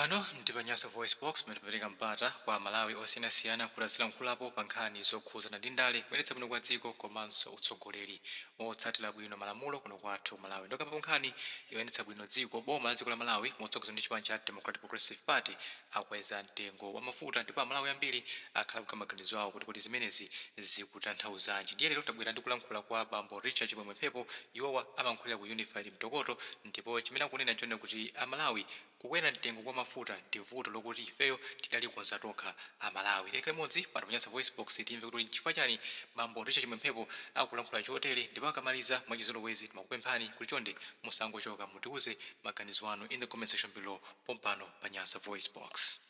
Pano ndi Panyasa Voice Box metipereka mpata kwa Malawi osiyanasiyana kulankhula nkhulapo pa nkhani zokhuzana ndi ndale kuyendetsa bwino kwa dziko komanso utsogoleri otsatira bwino malamulo kuno kwathu Malawi. Ndokamba nkhani yoyendetsa bwino dziko, boma la dziko la Malawi motsogozedwa ndi chipani cha Democratic Progressive Party akweza mtengo wa mafuta ndipo Amalawi ambiri akhala kumaganizo awo kuti zimenezi zikutanthauzanji. Ndiye lero tabwera ndi kulankhula kwa Bambo Richard Chimwemwe Mphepo, iwowa amankhulira ku Unified Mtokoto, ndipo chimene akunena nchonena kuti Amalawi kukwera mtengo kwa mafuta ndi vuto lokuti ifeyo tidali kwazatokha Amalawi. Lekele modzi pano Panyasa Voice Box timve kuti chifukwa chani Bambo Richard Chimwemwe Mphepo akulankhula chotere, ndipo akamaliza mwachizolowezi timakupemphani kuti chonde musangochoka mutiuze maganizo anu in the comment section below pompano Panyasa Voice Box.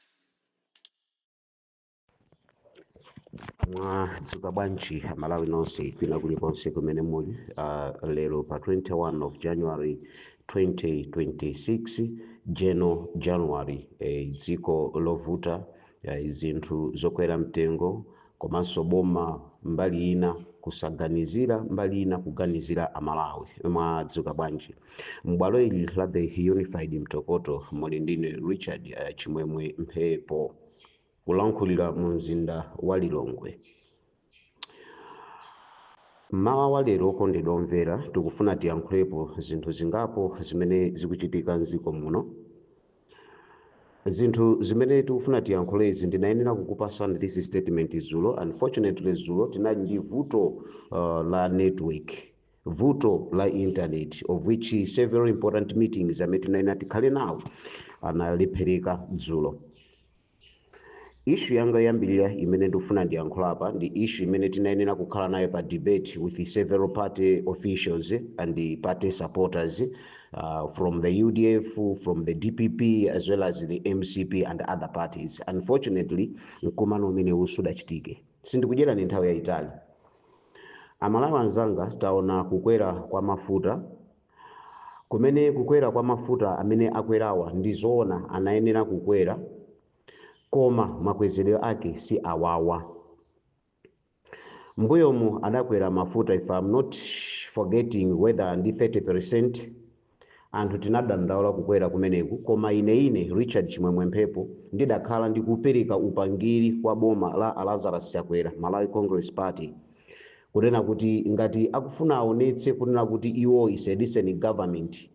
Mwadzuka bwanji Malawi nonse kwina kulikonse kumene muli. Lero pa 21 of January 2026 January dziko lovuta, zinthu zokwera mtengo komanso boma mbali ina kusaganizira mbali ina kuganizira Amalawi. Mwadzuka bwanji m'bwalo ili la the Unified Mtokoto muli ndine Richard Chimwemwe Mphepo kulankhulira mu mzinda wa Lilongwe. Mawa wa lero okondedwa omvera tikufuna tiyankhulepo zinthu zingapo zimene zikuchitika mdziko muno. Zinthu zimene tikufuna tiyankhulezi ndinayenera kukupasani this statement zulo. Unfortunately zulo tinali ndi vuto la network, vuto la internet, of which several important meetings amene tinayenera tikhale nawo analephereka dzulo. Issue yanga yambirira imene ndikufuna ndiyankhula apa ndi issue imene tinayenera kukhala nayo pa debate with several party officials and the party supporters from the UDF, from the DPP as well as the MCP and other parties. Unfortunately mkumano umene usudachitike. Sindikudyera ni nthawi yayitali. Amalawi anzanga taona kukwera kwa mafuta, kumene kukwera kwa mafuta amene akwerawa ndizoona anayenera kukwera, koma makwezedwe ake si awawa. Mbuyomu adakwera mafuta, if I'm not forgetting whether ndi 30%, anthu tinadandaula kukwera kumeneku, koma ine Richard Chimwemwe Mphepo ndidakhala ndikupereka upangiri kwa boma la Lazarus Chakwera, Malawi Congress Party, kunena kuti ngati akufuna aonetse kunena kuti iwo is a decent government,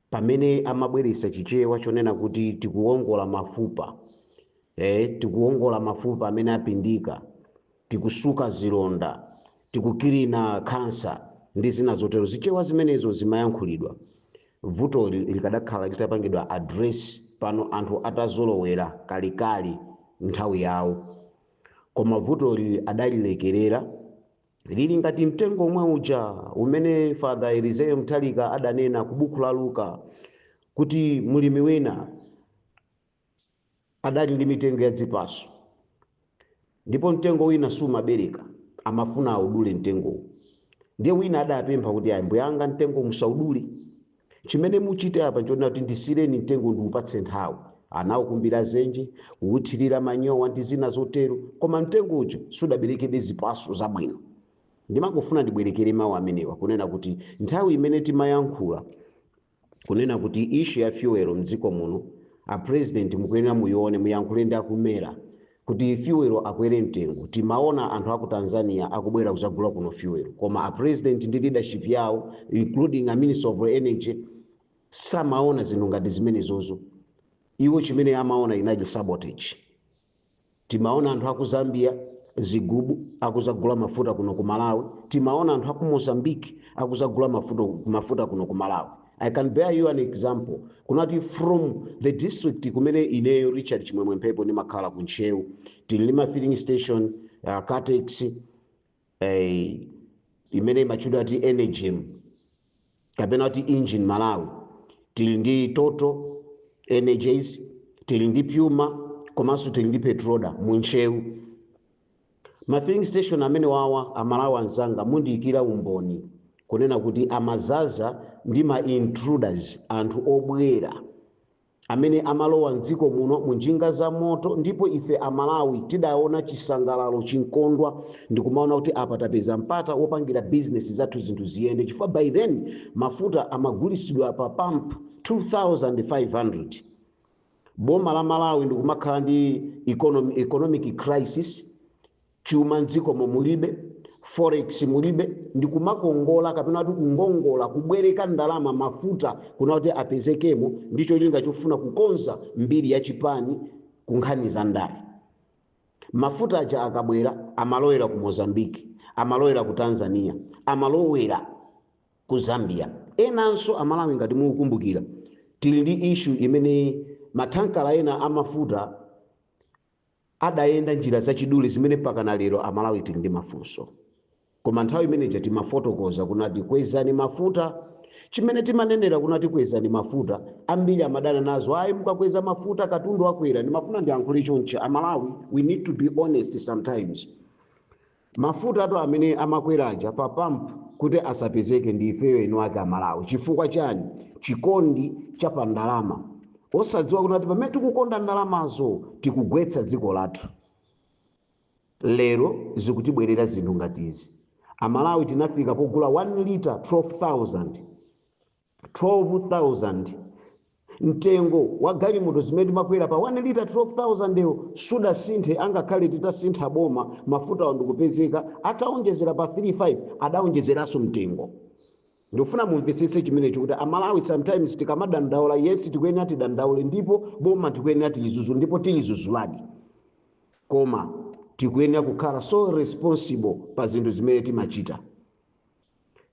pamene amabweretsa chichewa chonena kuti tikuwongola mafupa, tikuwongola mafupa amene apindika, tikusuka zilonda, tikukirina cancer ndi zina zotero, zichewa zimenezo zimayankhulidwa. Vuto likadakhala litapangidwa address pano anthu atazolowera kalikali nthawi yawo, koma vuto adalilekerera lili ngati mtengo omwe uja umene Father Eliseo Mtalika adanena ku buku la Luka kuti mulimi wina adali ndi mitengo ya dzipaso, ndipo mtengo wina sumabereka, amafuna audule mtengo. Ndiye wina adapempha kuti ambuye anga mtengo musaudule, chimene muchite apa nchonena kuti ndisireni mtengo ndiupatse nthawi. Anawukumbira zenje, kuwuthirira manyowa ndi zina zotero, koma mtengo uja sudaberekebe zipaso zabwino. Ndimakufuna ndibwerekere mawu amenewa kunena kuti nthawi imene timayankhula kunena kuti issue ya fuel mdziko muno, a president mukuyenera muyione muyankhule ndi akumera kuti fuel akwere mtengo. Timaona anthu aku Tanzania akubwera kuzagula kuno fuel, koma a president ndi leadership yawo including a minister of energy samaona zinthu ngati zimenezozo. Iwo chimene amaona inali sabotage. Timaona anthu aku Zambia zigubu akuzagula mafuta kuno ku Malawi, timaona anthu aku Mozambique akuzagula mafuta kuno ku Malawi. I can bear you an example. Kunati from the district kumene ineyo Richard Chimwemwe Mphepo ni makhala kunchewu, tilima filling station Catex imene machudwa ati Energem kapena ati Engine Malawi, tili ndi Total Energies, tili ndi Puma, komanso tili ndi Petroda munchewu. Ma filling station amene wawa Amalawi anzanga mundiyikira umboni kunena kuti amazaza ndi ma intruders, anthu obwera amene amalowa mdziko muno munjinga za moto, ndipo ife Amalawi tidaona chisangalalo chinkondwa ndikumaona kuti apa tapeza mpata wopangira business zathu zinthu ziyende, chifukwa by then mafuta amagulisidwa pa pump 2500. boma la Malawi ndikumakhala ndi economic crisis, chuma mdziko mulibe, forex mulibe, ndikumakongola kapena kuti kungongola kubwereka ndalama mafuta kuna kuti apezekemo, ndicho linga chofuna kukonza mbiri ya chipani kunkhani za ndale. Mafuta aja akabwera amalowera ku Mozambique, amalowera ku Tanzania, amalowera ku Zambia. Enanso Amalawi ngati mukukumbukira tili ndi issue imene matankala ena amafuta adayenda njira zachidule zimene pakana lero Amalawi tili ndi mafunso. Koma nthawi imeneja timafotokoza kunati kwezani mafuta, chimene timanenera kunati kwezani mafuta, ambiri amadana nazo ayi mukakweza mafuta katundu akwera. Ndimafuna ndiyankhule chonchi Amalawi, we need to be honest sometimes. Mafuta ato amene amakweraja pa pump kuti asapezeke ndi ifeyo eno ake Amalawi. Chifukwa chani? Chikondi cha pandalama. Osadziwa kunati pamene tikukonda ndalamazo tikugwetsa dziko lathu. Lero zikutibwerera zinthu ngatizi. Amalawi tinafika pogula 1 liter 12,000. Mtengo wa galimoto zimene makwera pa 1 liter 12,000 ewo suda sinthe angakhale titasintha boma mafuta ndikupezeka ataonjezera pa 35 adaonjezeranso mtengo. Ndifuna mumvetsetse chimene chikuti Amalawi sometimes tikamadandaula yes tikuyenera tidandaule ndipo boma tikuyenera tilizuzu ndipo tilizuzuladi. Koma tikuyenera kukhala so responsible pa zinthu zimene timachita.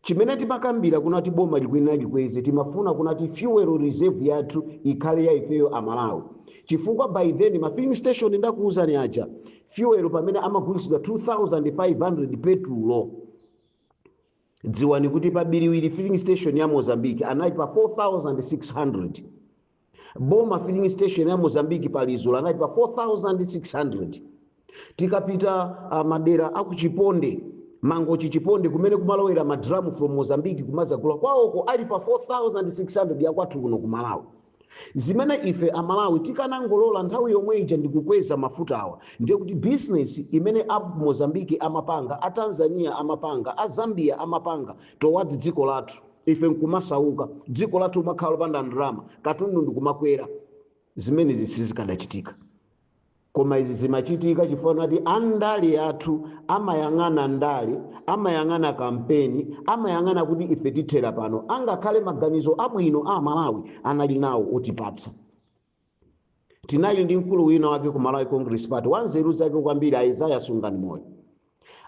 Chimene timakambira kunati boma likuyenera likweze, timafuna kunati fuel reserve yathu ikhale ya ifeyo Amalawi. Chifukwa by then ma filling station ndakuuzani aja fuel pamene amagulisidwa 2,500 petrol. Dziwani kuti pa Biriwiri filling station ya Mozambique anali pa 4,600. Boma filling station ya Mozambique pa Lizola anali pa 4,600. Tikapita madera akuchiponde Mangochi Chiponde kumene kumalowera madramu from Mozambique kumazagula kwawoko ali pa 4,600 ya kwathu kuno ku Malawi. Zimene ife Amalawi tikanangolola nthawi yomwe ija ndikukweza mafuta awa ndiye kuti business imene apu Mozambique amapanga, a Tanzania amapanga, a Zambia amapanga towards dziko lathu ife nkumasauka, dziko lathu makhala panda ndalama, katundu ndikumakwera. Zimene zisizikadachitika. Koma izi zimachitika chifukwa nati andale athu amayang'ana ndale, amayang'ana kampeni, amayang'ana kuti ife tithera pano, angakhale maganizo abwino a Malawi anali nawo otipatsa. Tinali ndi mkulu wina wake ku Malawi Congress Party wanzeru zake kwambiri Isaiah Sungani Moyo.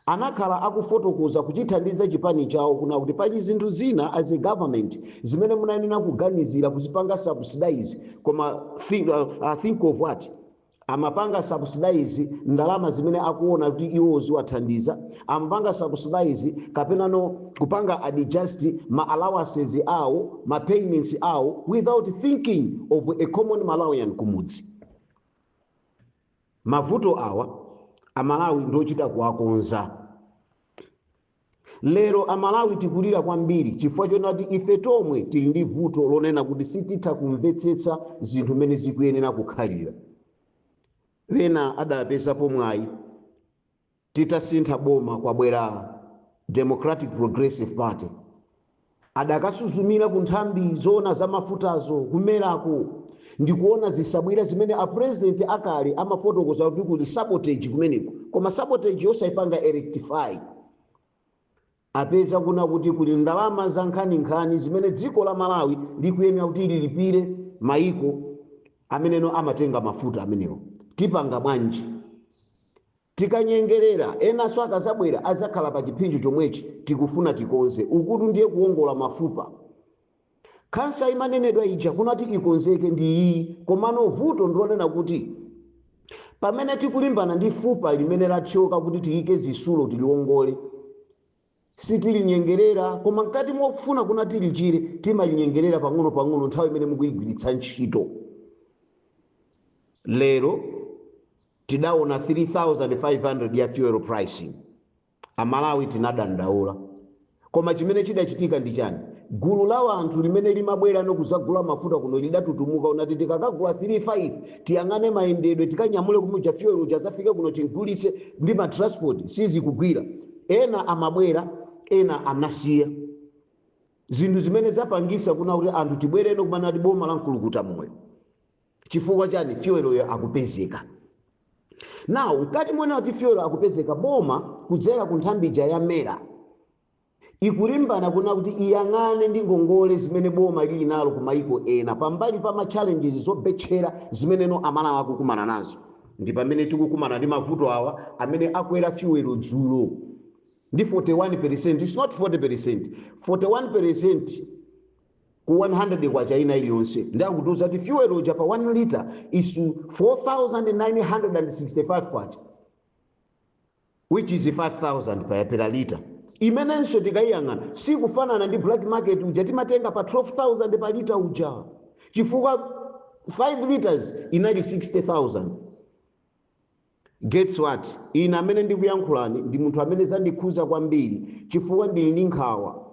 Anakhala akufotokoza kuchithandiza chipani chawo kuna kuti pali zinthu zina as a government zimene munayenera kuganizira kuzipanga subsidize, koma think of what? Amapanga subsidize ndalama zimene akuona kuti iwo ziwathandiza, amapanga subsidize kapena no kupanga adjust ma allowances awo, ma payments awo without thinking of a common Malawian kumudzi. Mavuto awa Amalawi ndochita kuwakonza. Lero Amalawi tikulira kwambiri chifukwa chonati ife tomwe tili ndi vuto lonena kuti sititha kumvetsetsa zinthu mene zikuyenera kukhalira. Wena adapeza pomwayi titasintha boma kwabwera Democratic Progressive Party. Adakasuzumira ku nthambi zona za mafutazo kumerako ndikuona zisabwira zimene a president akale amafotokoza kuti kuli sabotage kumeneko, koma sabotage yosayipanga rectify. Apeza kuna kuti kuli ndalama za nkhani zimene dziko la Malawi likuyenera kuti lilipire maiko ameneno amatenga mafuta amenewo. Tipanga bwanji? Tikanyengerera enaso akazabwera azakhala pa chipinjo chomwechi tikufuna tikonze ukuti ndiye kuongola mafupa. Kansa imanenedwa ija kunati ikonzeke ndi iyi, komano vuto ndilonena kuti pamene tikulimbana ndi fupa limene lathyoka kuti tiyike zisulo tiliongole, sitilinyengerera, koma mkati mofuna kuna tilichire timalinyengerera pang'ono nthawi imene mukuyigwiritsa ntchito. Lero tidaona 3,500 ya fuel pricing. Amalawi tinadandaula. Koma chimene chidachitika ndi chani? Gulu la anthu limene limabwera nokuzagula mafuta kuno lidatutumuka unati tikakagula 35 tiyang'ane mayendedwe tikanyamule kumuja fuel uja zafika kuno tingulise ndi ma transport sizikugwira. Ena amabwera, ena anasiya. Zinthu zimene zapangisa kuna kuti anthu tibwereno kumana ndi boma la Nkulukuta Moyo. chifukwa chani fuel akupezeka. Now ukati mwena kuti fuel akupezeka, boma kudzera ku nthambi ya mera ikulimbana kuna kuti iyang'ane ndi ngongole zimene boma lili nalo ku maiko ena pambali pa ma challenges zobetchera zimene no Amalawi akukumana nazo. Ndi pamene tikukumana ndi mavuto awa amene akwera fuel dzulo ndi 41%. It's not 40%, 41% ku 100 kwa China iliyonse. Ndakutuza kuti fuel uja pa 1 liter is 4,965 kwacha, which is 5,000 per liter. Imenenso tikayang'ana sikufanana ndi black market uja timatenga pa 12,000 pa liter uja, chifukwa 5 liters inali 60,000. Guess what? Ina amene ndikuyankhulani ndi munthu amene zandikhuza kwambiri chifukwa ndili ndi nkhawa.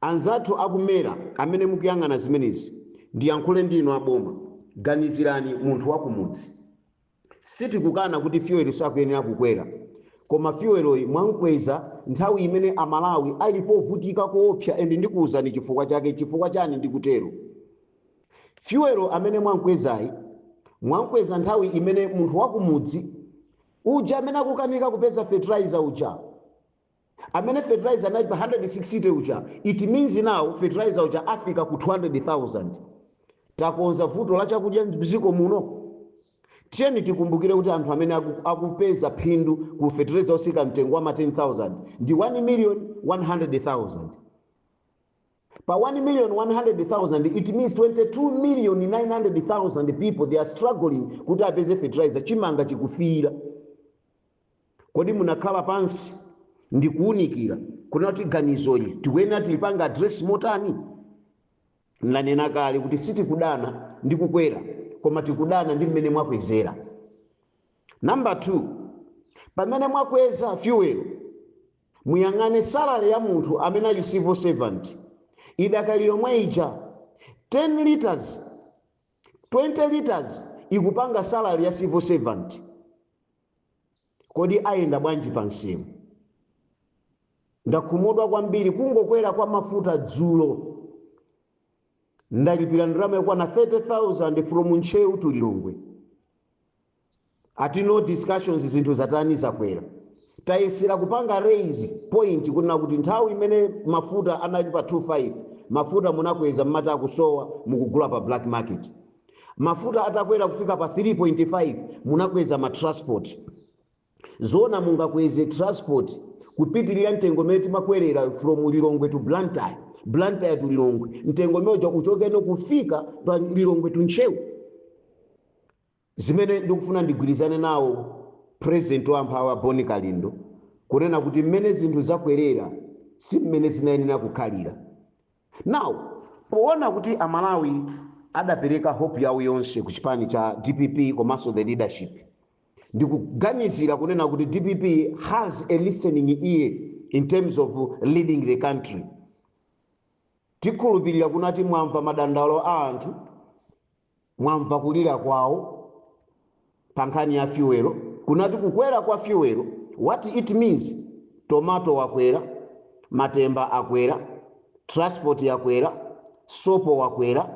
Anzathu akumera amene mukuyang'ana zimenezi, ndiyankhule ndinu aboma, ganizirani munthu wakumudzi. Sitikukana kuti fuel sakuyenera kukwera, koma fuel mwankweza nthawi imene Amalawi ali povutika koopsa. Ende ndikuwuzani chifukwa chake. Chifukwa chani ndikutero? Fuel amene mwankwezayi mwankweza nthawi imene munthu wakumudzi uja amene akukanika kupeza fertilizer uja, amene fertilizer anali pa 160 uja, it means now fertilizer uja afika ku 200,000. Takonza vuto la chakudya mdziko muno. Tiyeni tikumbukire kuti anthu amene akupeza phindu ku fertilizer osika mtengo wa 10,000 ndi 1,100,000. Pa 1,100,000 it means 22,900,000 people they are struggling kuti apeze fertilizer. Chimanga chikufira. Kodi munakhala pansi ndikuunikira kuna kuti ganizoli tiwena tilipanga address motani? Nanena kale kuti sitikudana ndi kukwera, koma tikudana ndi mmene mwakwezera. Number 2, pamene mwakweza fuel muyang'ane salary ya munthu amene ali civil servant. Idakali yomwe ija 10 liters 20 liters ikupanga salary ya civil servant. Kodi ayenda bwanji pansemu? Ndakhumudwa kwambiri kungokwera kwa mafuta dzulo. Ndalipira ndalama yakwana 30,000 from Nchewu to Lilongwe. Ati no discussions zinthu zatani zakwera. Tayesera kupanga raise point kuna kuti nthawi imene mafuta anali pa 25, mafuta munakweza mmata akusowa mukugula pa black market. Mafuta atakwera kufika pa 3.5 munakweza ma transport. Zona mungakweze transport kupitirira mtengo meti makwerera from Lilongwe to Blantyre, Blantyre to Lilongwe, mtengo meja kuchoka ino kufika pa Lilongwe to Nchewu. Zimene ndikufuna ndigwirizane nawo President wa Mphawa Boni Kalindo kunena kuti mmene zinthu zakwerera si mmene zinayenera kukhalira. Now poona kuti Amalawi adapereka hope yawo yonse ku chipani cha DPP komanso the leadership, ndikuganizira kunena kuti DPP has a listening ear in terms of leading the country. Tikhulupirira kunati mwamva madandaulo a anthu, mwamva kulira kwawo pa nkhani ya fuel. Kunati kukwera kwa fuel, what it means, tomato wakwera, matemba akwera, transport yakwera, sopo wakwera,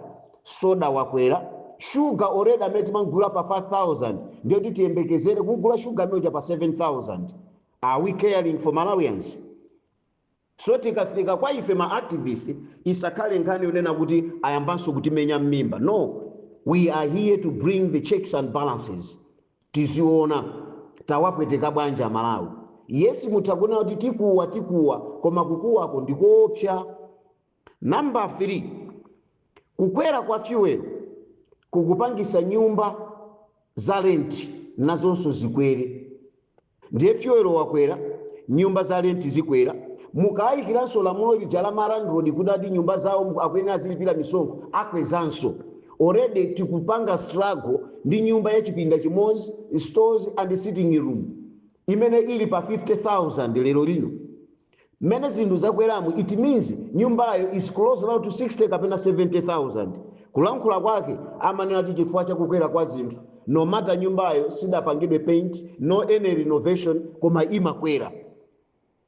soda wakwera, sugar already ameti mangula pa 5,000, ndio tiyembekezere kugula sugar meja pa 7,000. Are we caring for Malawians? So tikafika kwa ife ma activists isakhale nkhani yonena kuti ayambanso kutimenya mmimba. No, we are here to bring the checks and balances. Tiziona tawapweteka bwanja Malawi. Yes, mutakuna kuti tikuwa koma kukuwako ndikoopsa. Number 3, kukwera kwa fuel kukupangisa nyumba za rent nazonso zikwere. Ndiye fuel wakwera, nyumba za rent zikwera. Mukayikiranso lamulo lija la landlord kudati nyumba zawo akwenera zilipira misonkho akwezanso. Already tikupanga struggle ndi nyumba ya chipinda chimodzi, stores and sitting room imene ili pa 50,000 lero lino. Mene zinthu zakweramu, it means nyumbayo is close now to 60 kapena 70,000. Kulankhula kwake amanena kuti chifukwa cha kukwera kwa zinthu, no matter nyumbayo sidapangidwe paint, no any renovation, koma imakwera.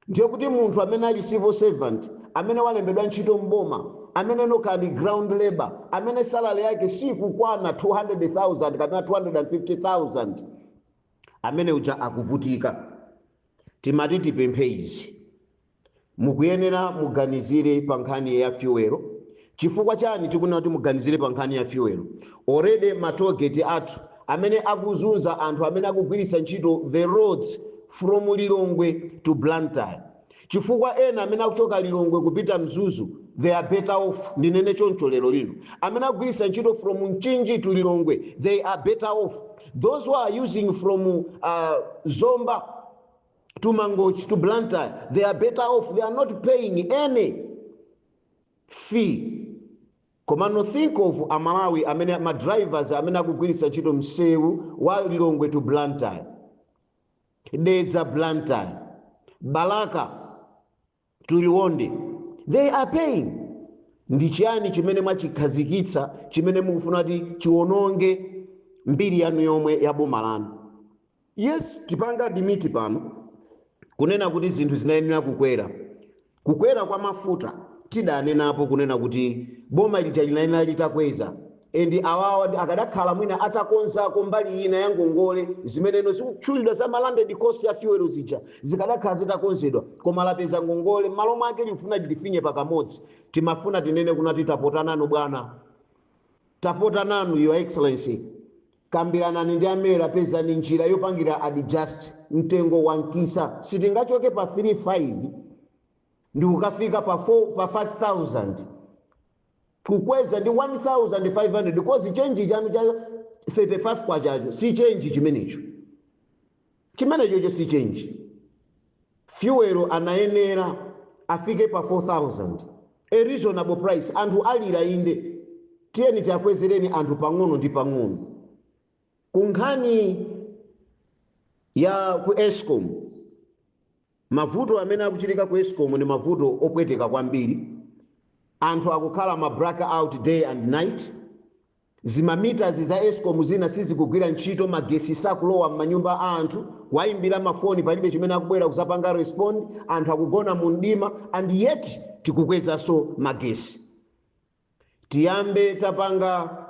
Ndiyo kuti munthu amene ali civil servant, amene walembedwa ntchito mboma, amene nokhala ndi ground labor, amene salary yake sikukwana 200,000 kapena 250,000, amene uja akuvutika. Timati tipemphe izi, mukuyenera muganizire pa nkhani ya fuel. Chifukwa chani tikunena kuti muganizire pa nkhani ya fuel? Already matogeti athu amene akuzunza anthu amene akugwiritsa ntchito the roads from Lilongwe to Blantyre. Chifukwa ena amene akuchoka Lilongwe kupita Mzuzu, they are better off. Ndinene choncho lero lino. Amene akugwiritsa ntchito from Mchinji to Lilongwe, they are better off. Those who are using from Zomba to Mangochi to Blantyre, they are better off. They are not paying any fee. Komano think of Amalawi amene ma drivers amene akugwiritsa ntchito msewu wa Lilongwe to Blantyre, Dedza Blantyre, Balaka to Liwonde, they are paying. Ndi chiyani chimene mwachikhazikitsa chimene mukufuna kuti chiwononge mbiri yanu yomwe ya boma lanu? Yes, tipanga dimiti pano kunena kuti zinthu zinayenera kukwera kwa mafuta. Tidanenapo kunena kuti boma lija linayenera litakweza, and awawa akadakhala mwina atakonzako mbali ina ya ngongole zimeneno zikutchulidwa za malanded cost ya fuel zija zikadakhala zitakonzedwa, koma lapeza ngongole malo mwake lifuna lifinye pakamodzi. Timafuna tinene kunati tapota nanu bwana, tapota nanu your excellency, kambiranani ndi amene apezani njira yopangira adjust mtengo wankisa. Sitingachoke pa 3.5 ndi ukafika pa 5,000, kukweza ndi 1,500, because change chanu cha 35 kwa chacho si change chimenecho si change. Fuel anayenera afike pa 4,000, a reasonable price. Anthu alira inde, tiyeni tiakwezereni anthu pang'ono ndi pang'ono. Kunkhani ya ku Eskom, mavuto amene akuchitika ku Eskom ni mavuto opweteka kwambiri. Anthu akukhala ma black out day and night. Zimamita za Eskom zina sizikugwira ntchito, magesi sakulowa m'manyumba a anthu, waimbira mafoni palibe chimene akubwera kusapanga respond, anthu akugona mu mdima, and yet tikukwezaso magesi. Tiyambe tapanga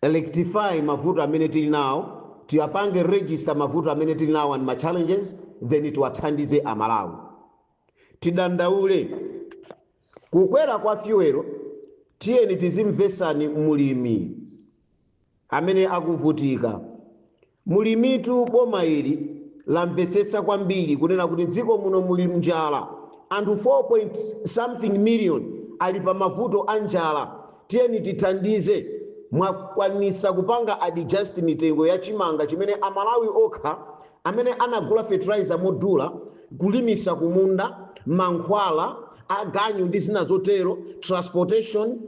electrify mavuto amene tili nawo, tiyapange register mavuto amene tili nawo and ma challenges, then tiwathandize Amalawi. Tidandaule kukwera kwa fuel, tiyeni tizimvesani mulimi amene akuvutika. Mulimitu boma ili lamvetsetsa kwambiri kunena kuti dziko muno muli njala, anthu 4 million ali pa mavuto a njala. Tiyeni tithandize mwakwanisa kupanga adjust mitengo ya chimanga chimene Amalawi okha amene anagula fertilizer modula kulimisa kumunda, mankhwala, aganyu ndi zina zotero, transportation,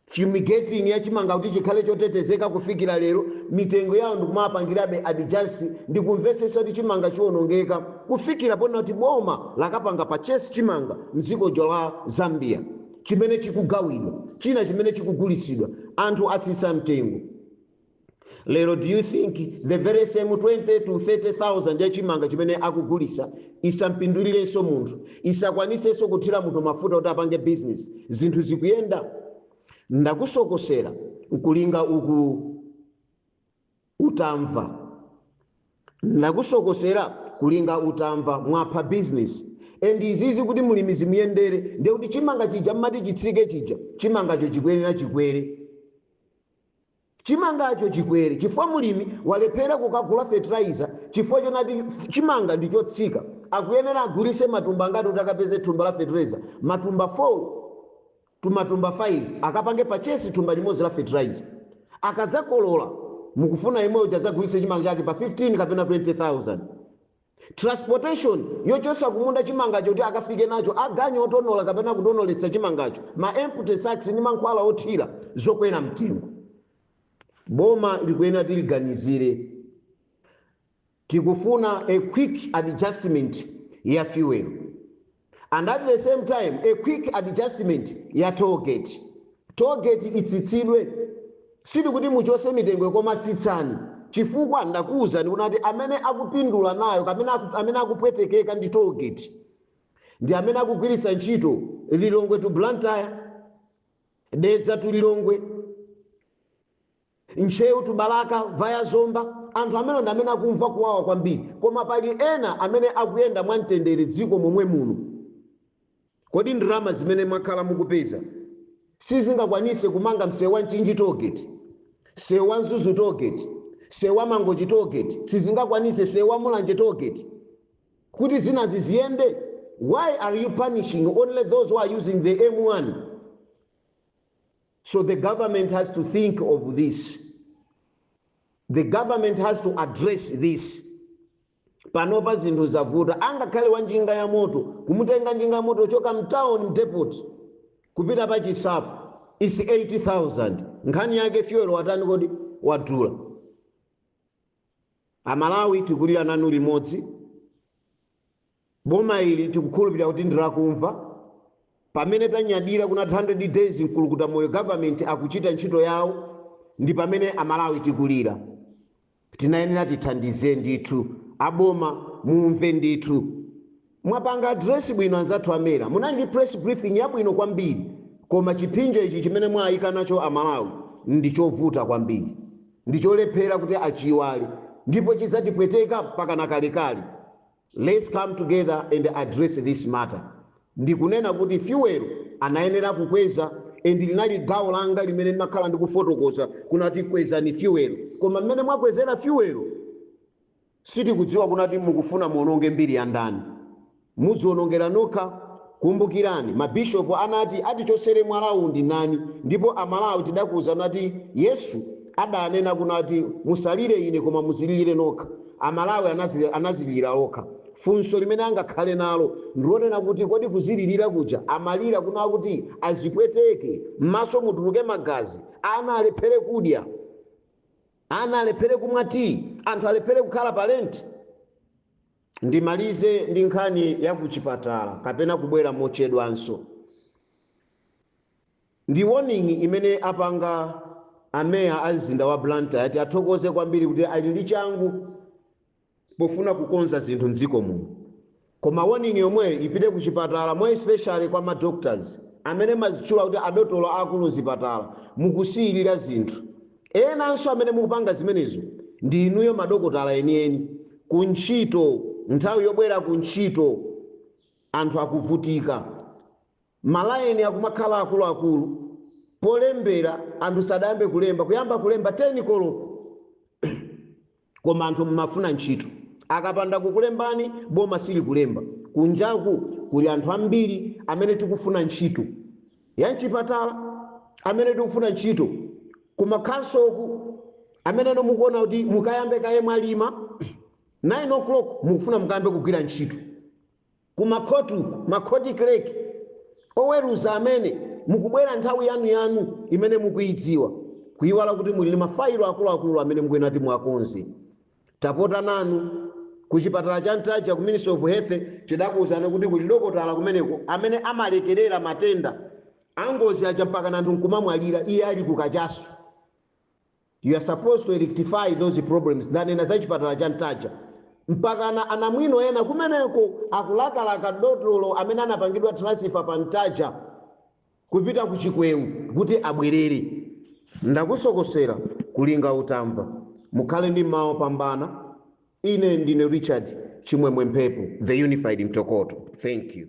fumigating ya chimanga kuti chikhale chotetezeka kufikira lero, mitengo yawo ndikumapangirabe adjust ndi kumvesesa kuti chimanga chiwonongeka kufikira pona kuti boma lakapanga purchase chimanga mdziko la Zambia chimene chikugawidwa, china chimene chikugulitsidwa, anthu atsisa mtengo. Lero, do you think the very same 20 to 30,000 ya chimanga chimene akugulisa isampindulirenso munthu, isakwanisenso kuthira munthu mafuta kuti apange business? Zinthu zikuyenda. Ndakusokosera ukulinga uku utamva, ndakusokosera kulinga utamva mwapha business. And izizi kuti mulimizi muyendere, ndi kuti chimanga chija mmati chitsike chija, chimangacho chikwerera chikwere. Chimangacho chikwere chifukwa mulimi walephera kukagula fertilizer, chifukwa chonati chimanga ndichotsika. Akuyenera agulise matumba ngati kuti akapeze thumba la fertilizer, matumba 4 to matumba 5, akapange purchase thumba limodzi la fertilizer. Akadzakolola mukufuna imwe udzagulise chimanga chake pa 15 kapena 20,000. Transportation yochosa kumunda chimangacho kuti akafike nacho aganye otonola kapena kutonoletsa chimangacho, ma empty sacks ni mankhwala othira zokwera mtengo. Boma likuyenera tiliganizire, tikufuna a quick adjustment ya fuel, and at the same time a quick adjustment ya toll gate. Toll gate itsitsidwe, sili kuti muchose mitengo koma tsitsani, chifukwa ndakuwuzani kunati amene akupindula nayo kapena amene akupwetekeka ndi toll gate ndi amene akugwiritsa ntchito Lilongwe to Blantyre, Dedza to Lilongwe, Nchewu to Balaka via Zomba. Anthu amene ndi amene akumva kuwawa kwambiri, koma pali ena amene akuyenda mwamtendere dziko momwe muno. Kodi ndalama zimene mwakhala mukupeza sizingakwanise kumanga msewu wa Mchinji tollgate, msewu wa Mzuzu tollgate, msewu wa Mangochi tollgate, sizingakwanise msewu wa Mulanje tollgate kuti zinazi ziyende? Why are you punishing only those who are using the M1? So the government has to think of this. The government has to address this. Panopa zinthu zavuta. Angakhale wa njinga ya moto kumutenga njinga ya moto choka mtown depot kupita pa Chisapo is 80,000. Nkhani yake fuel watani kodi wadula. Amalawi tikulira nanu limodzi. Boma ili tikukhulupirira kuti ndirakumva. Pamene tanyadira kuna 100 days mkulukuta moyo government akuchita ntchito yawo, ndi pamene amalawi tikulira. Tinayenera tithandize ndithu, aboma mumve ndithu. Mwapanga address bwino anzathu amera, munali press briefing yabwino kwambiri, koma chipinjo ichi chimene mwayika nacho amalawi ndichovuta kwambiri, ndicholephera kuti achiwale, ndipo chizatipweteka mpaka na kalekale. Let's come together and address this matter. Ndikunena kuti fuel anayenera kukweza, endi linali gawo langa limene ndinakhala ndikufotokoza kunati kwezani fuel. Koma mmene mwakwezera fuel sitikudziwa kunati mukufuna muononge mbiri ya ndani. Mudzionongera nokha. Kumbukirani mabishopu anati atichosere mwalaundi nani, ndipo amalawi tidakuza nati Yesu adanena kunati musalire ine koma muzilire nokha. Amalawi anazilira okha. Funso limene angakhale nalo ndionena kuti kodi kuzilirira kuja amalira kuna kuti azipweteke m'maso mutuluke magazi, ana alephere kudya, ana alephere kumwa tii, anthu alephere kukhala palenti. Ndimalize ndi nkhani ya kuchipatala kapena kubwera mochedwanso. Ndi warning imene apanga ameya a mzinda wa Blantyre ati athokoze kwambiri kuti ali ndi changu pofuna kukonza zinthu mdziko muno. Koma warning yomwe ipite kuchipatala, more especially kwa ma doctors amene mazitchula kuti adotolo akulu zipatala, mukusiyirira zinthu. Enanso amene mukupanga zimenezo ndi inuyo madokotala enieni. Kuntchito, nthawi yobwera kuntchito anthu akuvutika, malayeni akumakhala akuluakulu, polembera anthu sadayambe kulemba, kuyamba kulemba 10 koloko koma anthu mumafuna ntchito. Akapanda kukulembani boma sili kulemba. Kunjaku kuli anthu ambiri amene tikufuna ntchito ya mchipatala, amene tikufuna ntchito kumakhansoku, amene mukuona kuti mukayambe kaye mwalima 9 o'clock mukufuna mukayambe kugwira ntchito. Kumakhotu, makhoti clerk, oweruza amene mukubwera nthawi yanu imene mukuyidziwa, kuyiwala kuti muli mafailo akuluakulu amene mukuyenera kuti muakonze. Tapota nanu kuchipatala cha Ntaja ku Ministry of Health tidakuwuzani kuti kuli dokotala kumeneko amene amalekerera matenda angozi aja mpaka anthu nkumamwalira, iye ali kukachasu. You are supposed to rectify those problems. Ndanena za chipatala cha Ntaja mpaka anamwino ena kumeneko akulakalaka dotolo amene anapangidwa transfer pa Ntaja kupita ku Chikwewu kuti abwerere. Ndakusokosera kulinga utamva. Mukhale ndi mawu pambana. Ine ndine Richard Chimwemwe Mphepo, the Unified Mtokoto. Thank you.